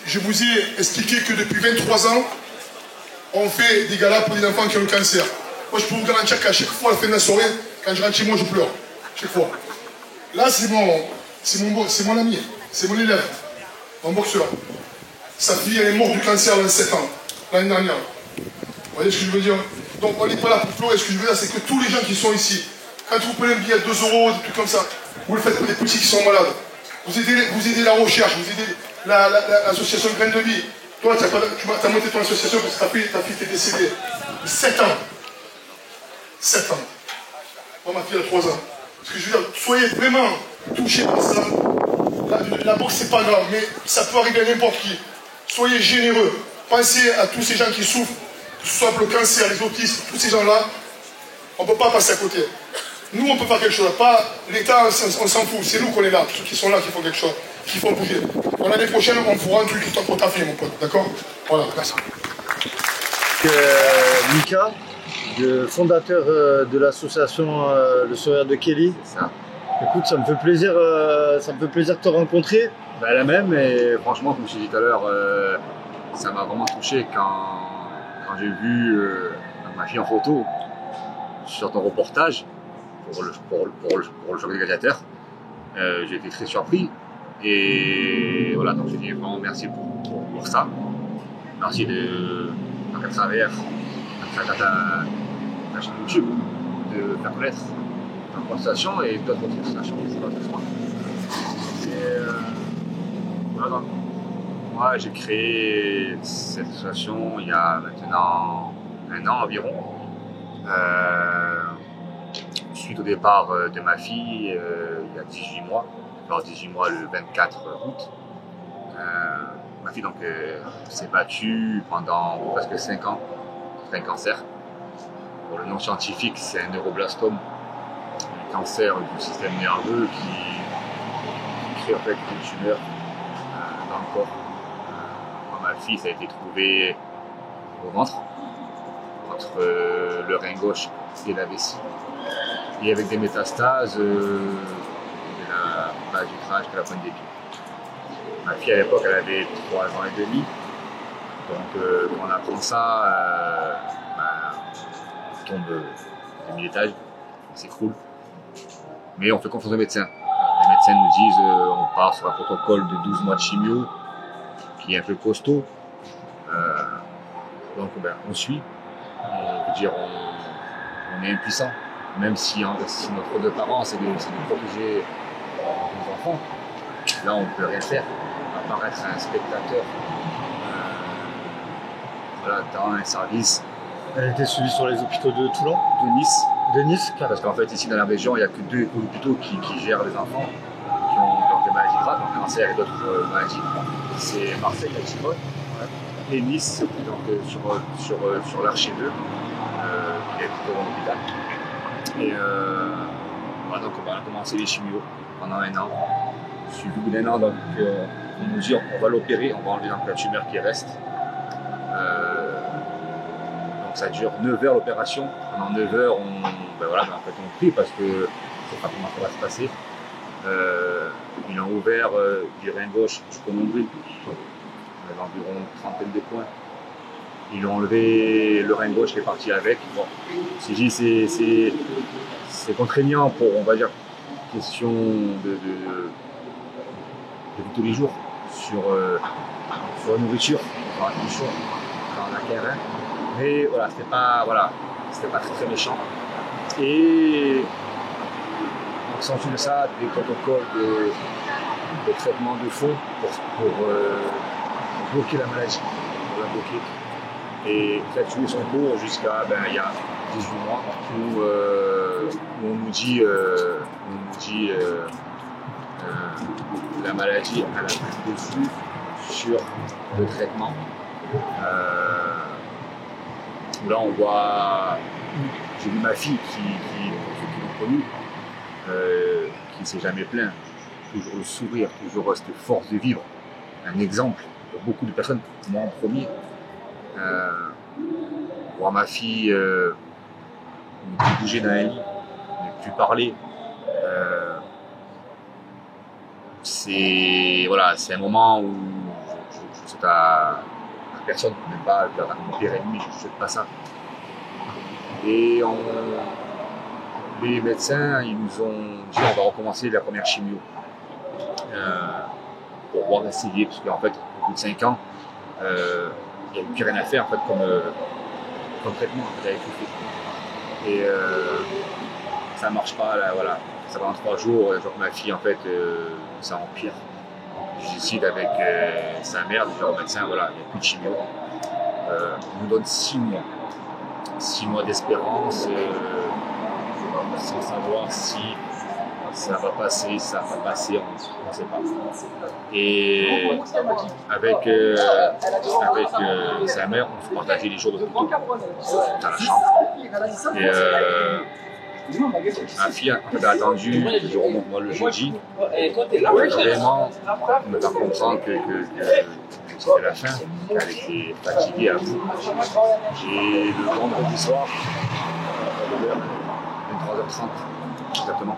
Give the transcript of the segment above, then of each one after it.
je vous ai expliqué que depuis 23 ans, on fait des galas pour des enfants qui ont le cancer. Moi, je peux vous garantir qu'à chaque fois, à la fin de la soirée, quand je rentre chez moi, je pleure. Chaque fois. Là, c'est mon ami, c'est mon élève, mon boxeur. Sa fille, elle est morte du cancer à 27 ans, l'année dernière. Vous voyez ce que je veux dire? Donc, on n'est pas là pour pleurer. Ce que je veux dire, c'est que tous les gens qui sont ici, quand vous prenez un billet à 2 €, des trucs comme ça, vous le faites pour les petits qui sont malades. Vous aidez la recherche, vous aidez l'association Graines de Vie. Toi, tu as monté ton association parce que ta fille t'est décédée. 7 ans. 7 ans. Moi, ma fille a 3 ans. Ce que je veux dire, soyez vraiment touchés par ça. La boxe, c'est pas grave, mais ça peut arriver à n'importe qui. Soyez généreux. Pensez à tous ces gens qui souffrent, que ce soit pour le cancer, les autistes, tous ces gens-là. On ne peut pas passer à côté. Nous, on peut faire quelque chose. Pas l'État, on s'en fout. C'est nous qu'on est là. Ceux qui sont là qui font quelque chose, qui font bouger. Pour l'année prochaine, on fera un truc pour ta fille, mon pote. D'accord? Voilà, merci. Mika, le fondateur de l'association Le Sourire de Kelly. C'est ça. Écoute, ça me fait plaisir de te rencontrer. Bah, la même, et franchement, comme je t'ai dit tout à l'heure, ça m'a vraiment touché quand j'ai vu ma fille en photo sur ton reportage pour le Jour des gladiateurs. J'ai été très surpris. Et voilà, donc je dis vraiment merci pour ça. Merci à travers ta chaîne YouTube de faire connaître ton association et d'autres associations qui font d'autres soins. Voilà, donc, moi j'ai créé cette association il y a maintenant 1 an environ. Suite au départ de ma fille il y a 18 mois. Alors 18 mois le 24 août. Ma fille donc s'est battue pendant presque 5 ans contre un cancer. Pour le nom scientifique, c'est un neuroblastome, un cancer du système nerveux qui crée en fait une tumeur dans le corps. Ma fille, ça a été trouvé au ventre, entre le rein gauche et la vessie, et avec des métastases de la base du crâne jusqu'à la pointe des pieds. Ma fille à l'époque, elle avait 3 ans et demi, donc quand on apprend ça, on tombe de 1000 étages, on s'écroule. Mais on fait confiance aux médecins. Les médecins nous disent on part sur un protocole de 12 mois de chimio, qui est un peu costaud. Donc on suit. On peut dire on est impuissant, même si notre rôle de parents c'est de protéger nos enfants. Là on ne peut rien faire, à part être un spectateur dans un service. Elle était suivie sur les hôpitaux de Toulon, de Nice. Parce qu'en fait ici dans la région il n'y a que 2 hôpitaux qui gèrent les enfants qui ont donc, des maladies graves, donc cancer et d'autres maladies. C'est Marseille, la Givonne, et Nice, donc sur l'Archer 2, qui est plutôt dans l'hôpital. Et voilà, donc on a commencé les chimios pendant 1 an. Suivi au bout d'1 an, donc on nous dit on va l'opérer, on va enlever donc la tumeur qui reste. Donc ça dure 9 heures l'opération. Pendant 9 heures, en fait, on prie parce que je ne sais pas comment ça va se passer. Ils ont ouvert du rein gauche jusqu'au nombril, environ une trentaine de points. Ils ont enlevé le rein gauche qui est parti avec. Bon, c'est contraignant pour, on va dire, question de tous les jours sur la nourriture, sur la attention, quand on a qu'un rein. Mais voilà, c'était pas très méchant. Et on s'ensuit de ça des protocoles de traitement de fond pour bloquer la maladie, pour la bloquer. Et ça a tué son cours jusqu'à il y a 18 mois où on nous dit la maladie elle a pris le dessus sur le traitement. Là on voit, j'ai vu ma fille qui l'ont connue, qui ne s'est jamais plaint, toujours le sourire, toujours cette force de vivre, un exemple pour beaucoup de personnes, moi en premier. Voir ma fille ne plus bouger d'un lit, ne plus parler, c'est un moment où je ne sais souhaite à personne, même pas à mon pire ennemi, je ne souhaite pas ça. Et les médecins, ils nous ont dit on va recommencer la première chimio pour pouvoir essayer, parce qu'en fait, au bout de 5 ans, il n'y avait plus rien à faire en fait, comme traitement, en fait, avec tout fait. Et ça ne marche pas, là, voilà. Ça va en 3 jours, genre ma fille, en fait, ça empire. Je décide avec sa mère, de dire au médecin, voilà, il n'y a plus de chimio. On nous donne 6 mois. 6 mois d'espérance, sans savoir si ça va passer, ça va pas passer, on ne sait pas. Et avec sa mère, on se partageait les jours de photo dans la chambre. Et ma fille en fait, a attendu que je remonte moi le jeudi, vraiment me faire comprendre que c'était la fin, qu'elle était fatiguée à bout. Et le vendredi soir, 23h30 exactement,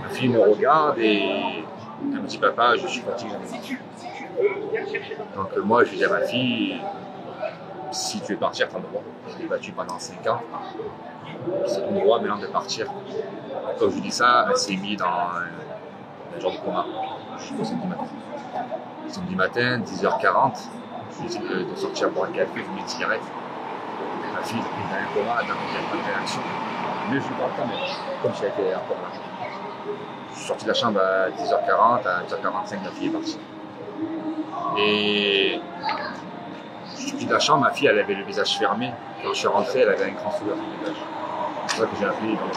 ma fille me regarde et elle me dit papa, je suis fatiguée. Donc moi je dis à ma fille, si tu veux partir, t'as le droit. Je l'ai battue pendant 5 ans. C'est ton droit maintenant de partir. Quand je lui dis ça, elle s'est mise dans un genre de coma. Je suis au samedi matin. Samedi matin, 10h40, je lui dis de sortir boire un café, fumer une cigarette. Ma fille est dans un coma, elle n'a pas de réaction. Mais je lui parle quand même, comme si elle était encore là. Je suis sorti de la chambre à 10h40, à 10h45, ma fille est partie. Et je suis sorti de la chambre, ma fille elle avait le visage fermé. Quand je suis rentré, elle avait un grand sourire sur le visage. C'est ça que j'ai appelé. Donc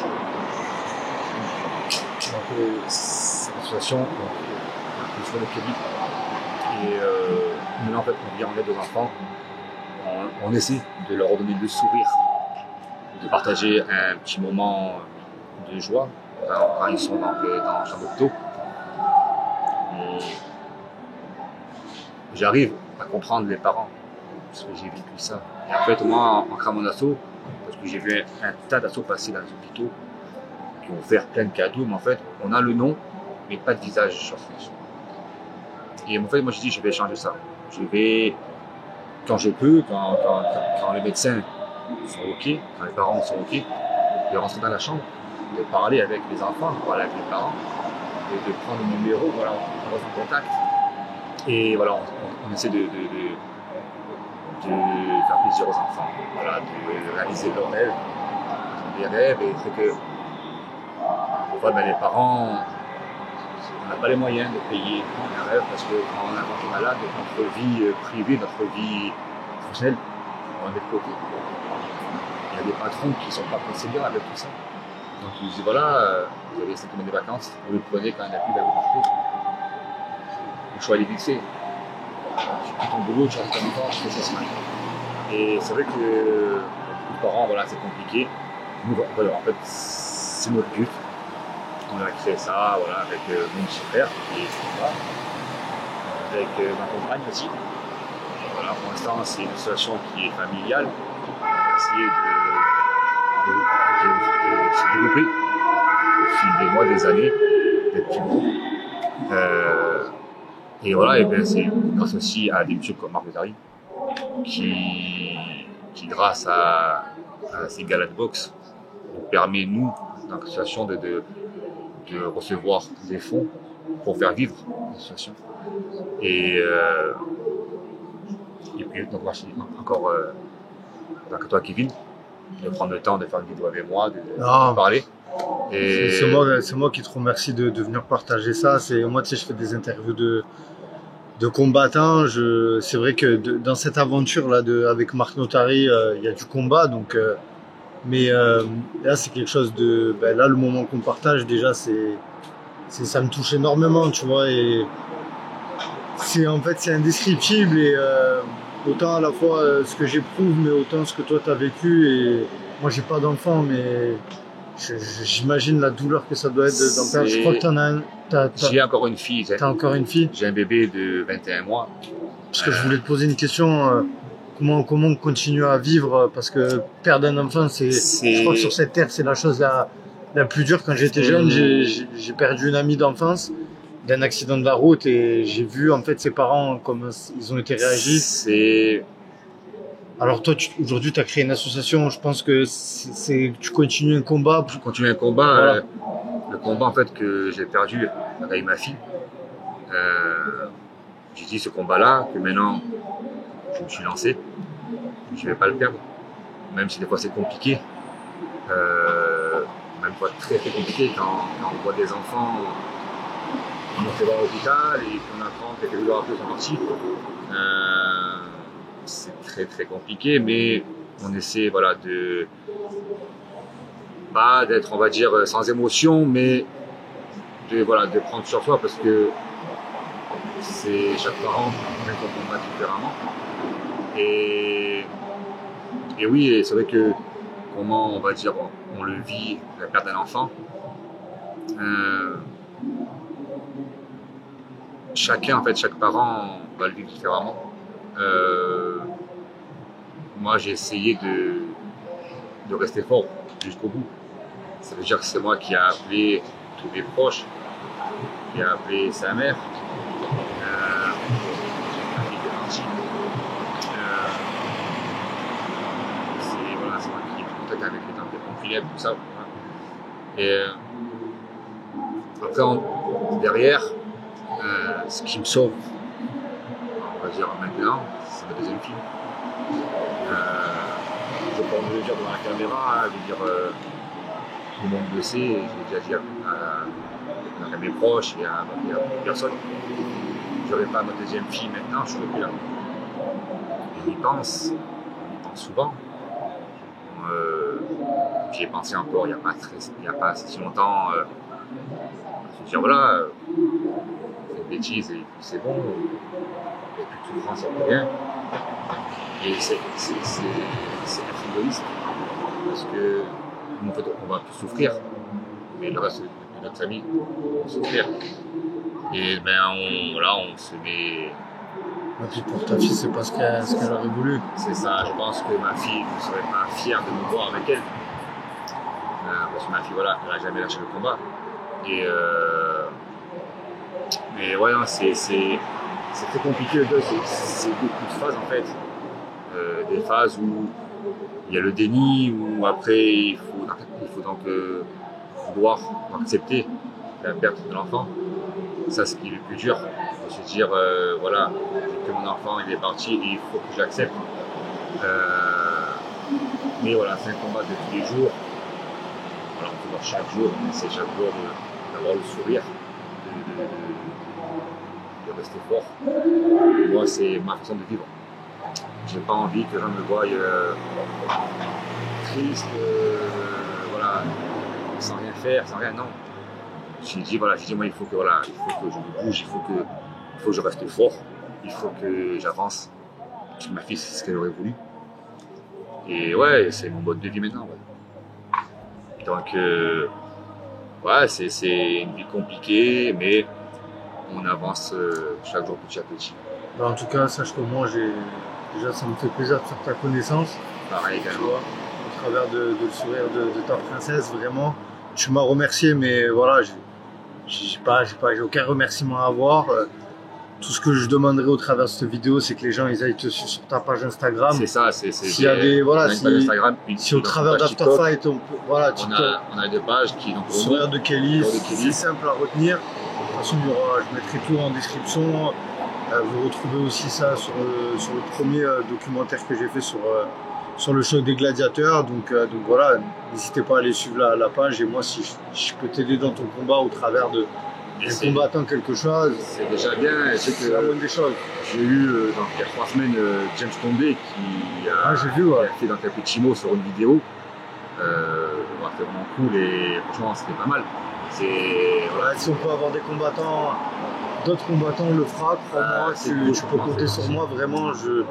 cette association, sur le Québec. Et maintenant, en fait, on vient en aide aux enfants. On essaie de leur redonner le sourire, de partager un petit moment de joie quand ils sont dans le champ d'hôpitaux. J'arrive à comprendre les parents, parce que j'ai vécu ça. Et en fait, moi, en créant mon asso, parce que j'ai vu un tas d'assauts passer dans les hôpitaux, qui ont offert plein de cadeaux, mais en fait, on a le nom, mais pas de visage sur l'association. Et en fait, moi, je dis, je vais changer ça. Je vais, quand je peux, quand les médecins sont OK, quand les parents sont OK, de rentrer dans la chambre, de parler avec les enfants, de parler avec les parents, de prendre le numéro, voilà, on reste en contact. Et voilà, on essaie de faire plaisir aux enfants, voilà, de réaliser leurs rêves, des rêves, et c'est que parfois, les parents, on n'a pas les moyens de payer un rêve parce que quand on a un enfant malade, notre vie privée, notre vie professionnelle, on met de côté. Il y a des patrons qui ne sont pas conciliants avec tout ça. Donc ils disent voilà, vous avez 5 semaines de vacances, vous le prenez quand il n'y a plus à vous porter. Le choix est fixé. Tu prends ton boulot, tu restes comme enfant, tu fais 6 semaines. Et c'est vrai que beaucoup de parents, voilà, c'est compliqué. Nous, voilà, en fait, c'est notre but. On a créé ça, voilà, avec mon petit frère, et voilà, avec ma compagne aussi. Voilà, pour l'instant, c'est une situation qui est familiale. On va essayer de se développer au fil des mois, des années, d'être plus gros. Et voilà, et bien c'est grâce aussi à des youtubeurs comme Marc Bezari qui grâce à ces galas de boxe, nous permet, nous, dans l'association, de recevoir des fonds pour faire vivre l'association. Et puis, donc, merci encore à toi, Kevin, de prendre le temps de faire une vidéo avec moi, de parler. Et c'est moi qui te remercie de venir partager ça. Moi, tu sais, je fais des interviews de combattants. C'est vrai que dans cette aventure là avec Marc Notari, il y a du combat, donc. Mais là, c'est quelque chose de. Là, le moment qu'on partage, déjà, ça me touche énormément, tu vois. Et en fait, c'est indescriptible. Et autant à la fois ce que j'éprouve, mais autant ce que toi, tu as vécu. Et moi, j'ai pas d'enfant, mais j'imagine la douleur que ça doit être d'en perdre. Je crois que tu en as un. J'ai encore une fille. Tu as encore une fille? J'ai un bébé de 21 mois. Parce que je voulais te poser une question. Comment on continue à vivre, parce que perdre un enfant, je crois que sur cette terre, c'est la chose la plus dure. Quand j'étais jeune, j'ai perdu une amie d'enfance. d'un accident de la route et j'ai vu en fait ses parents comment ils ont été réagis. Alors toi, aujourd'hui, tu as créé une association. Je pense que tu continues un combat. Je continue un combat. Voilà. Le combat en fait que j'ai perdu avec ma fille. J'ai dit ce combat-là que maintenant je me suis lancé. Je vais pas le perdre, même si des fois c'est compliqué. Même fois très très compliqué quand on voit des enfants. On fait voir à l'hôpital et qu'on apprend quelques jours après qu'ils sont partis. C'est très très compliqué, mais on essaie voilà, pas d'être, on va dire, sans émotion, mais de prendre sur soi parce que c'est chaque parent qui combat différemment. Et oui, c'est vrai que comment on va dire on le vit, la perte d'un enfant. Chaque parent va le vivre différemment. Moi, j'ai essayé de rester fort jusqu'au bout. Ça veut dire que c'est moi qui ai appelé tous mes proches, qui a appelé sa mère, ma fille est partie. C'est moi qui ai pris contact avec les tentes de Philippe, tout ça. Et après, derrière, ce qui me sauve, on va dire maintenant, c'est ma deuxième fille. Je peux me le dire devant la caméra, je veux dire, tout le monde le sait, je l'ai déjà dit à mes proches et à personne. Je n'aurais pas ma deuxième fille maintenant, je serais plus là. Et on y pense souvent. J'y ai pensé encore il n'y a pas si longtemps. Je veux dire, voilà, c'est une bêtise et puis c'est bon, il n'y a plus de souffrance, il n'y a plus rien. Et c'est être égoïste, parce que en fait, on va plus souffrir, mais le reste de notre famille va souffrir. Et ben on se met. Et puis pour ta fille, c'est pas ce qu'elle aurait voulu. C'est ça, je pense que ma fille ne serait pas fière de me voir avec elle. Parce que ma fille, voilà, elle n'a jamais lâché le combat. Mais ouais, non, c'est très compliqué le deuil, c'est beaucoup de phases en fait. Des phases où il y a le déni, où après il faut donc vouloir accepter la perte de l'enfant. Ça, c'est ce qui est le plus dur. Il faut se dire, voilà, que mon enfant il est parti et il faut que j'accepte. Mais voilà, c'est un combat de tous les jours. Voilà, on peut voir chaque jour, on essaie chaque jour d'avoir le sourire, de rester fort. Moi, c'est ma façon de vivre. J'ai pas envie que les gens me voient triste, voilà, sans rien faire, sans rien, non. J'ai dit, moi, il faut que je me bouge, il faut que je reste fort, il faut que j'avance. Ma fille, c'est ce qu'elle aurait voulu. Et ouais, c'est mon mode de vie maintenant. Ouais. Donc, ouais, c'est une vie compliquée, mais on avance chaque jour petit à petit. Bah, en tout cas, sache que moi, déjà, ça me fait plaisir de faire ta connaissance. Pareil également. Au travers de le sourire de ta princesse, vraiment. Tu m'as remercié, mais voilà, j'ai aucun remerciement à avoir. Tout ce que je demanderais au travers de cette vidéo, c'est que les gens ils aillent te suivre sur ta page Instagram. C'est ça, s'il y a des Instagram, si au travers d'Afterfight, on a deux pages qui donc sourire de Kelly, c'est simple à retenir. De toute façon, je mettrai tout en description. Vous retrouvez aussi ça sur le premier documentaire que j'ai fait sur le choc des gladiateurs. Donc voilà, n'hésitez pas à aller suivre la page. Et moi, si je peux t'aider dans ton combat au travers de combattant quelque chose, c'est déjà bien. C'est la bonne des choses. J'ai eu il y a 3 semaines James Condé qui a fait un petit mot sur une vidéo. C'était vraiment cool et franchement c'était pas mal. Voilà, si on peut avoir d'autres combattants le fera, crois-moi, tu peux compter sur moi, vraiment. Je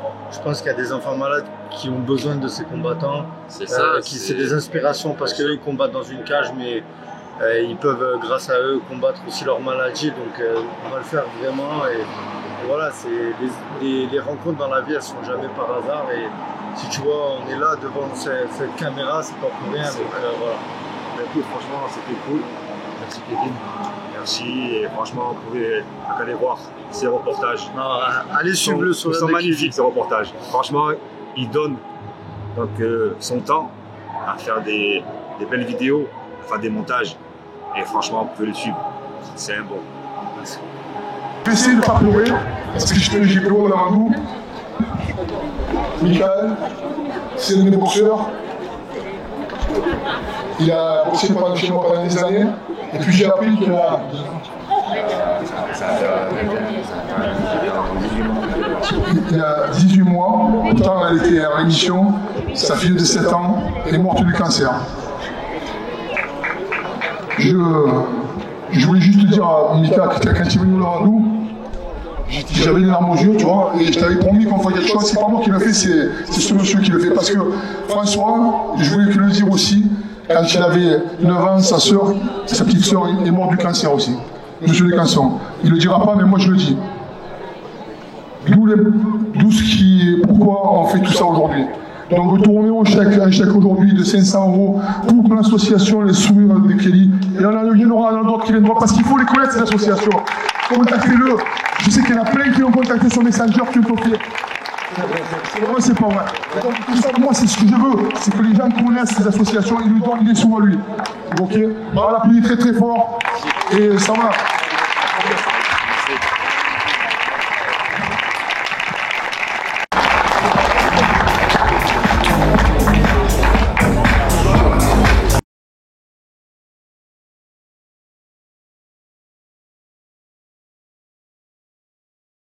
pense qu'il y a des enfants malades qui ont besoin de ces combattants. C'est des inspirations parce qu'eux ils combattent dans une cage, mais ils peuvent, grâce à eux, combattre aussi leur maladie. Donc on va le faire vraiment. Et voilà, les rencontres dans la vie, elles sont jamais par hasard. Et si tu vois, on est là devant cette caméra, c'est pas pour rien. Donc voilà. Écoute, franchement, c'était cool. Merci Kevin. Merci. Et franchement, vous pouvez aller voir ces reportages. Non, allez suivre le sur Ils sont magnifiques, ces reportages. Franchement, il donne donc, son temps à faire des belles vidéos, à faire des montages. Et franchement, vous pouvez le suivre. C'est un bon. Merci. Je vais essayer de ne pas pleurer, parce que j'ai pleuré dans un bout. Michael, c'est un de mes boxeurs. Il a boxé chez moi pendant des années. Et puis j'ai appris qu'il a... Il a 18 mois, autant elle était en rémission, sa fille de 7 ans est morte du cancer. Je voulais juste te dire à Mika, quand il est venu au rendez-vous, j'avais les larmes aux yeux, tu vois, et je t'avais promis qu'on ferait quelque chose. C'est pas moi qui le fais, c'est ce monsieur qui le fait. Parce que François, je voulais te le dire aussi, quand il avait 9 ans, sa petite sœur est morte du cancer aussi. Monsieur Descanson. Il ne le dira pas, mais moi je le dis. D'où ce qui est, pourquoi on fait tout ça aujourd'hui. Donc retournez un chèque aujourd'hui de 500 € pour l'association Les Sourires de Kelly. Et il y en aura d'autres qui viendront, parce qu'il faut les connaître, ces associations. Contactez-le. Je sais qu'il y en a plein qui ont contacté sur Messenger, qui ont fait. Moi, c'est pas vrai. Donc, tout ça, moi, c'est ce que je veux. C'est que les gens connaissent ces associations et lui donnent des sous à lui. Ok? On va l'appuyer très très fort. Et ça va.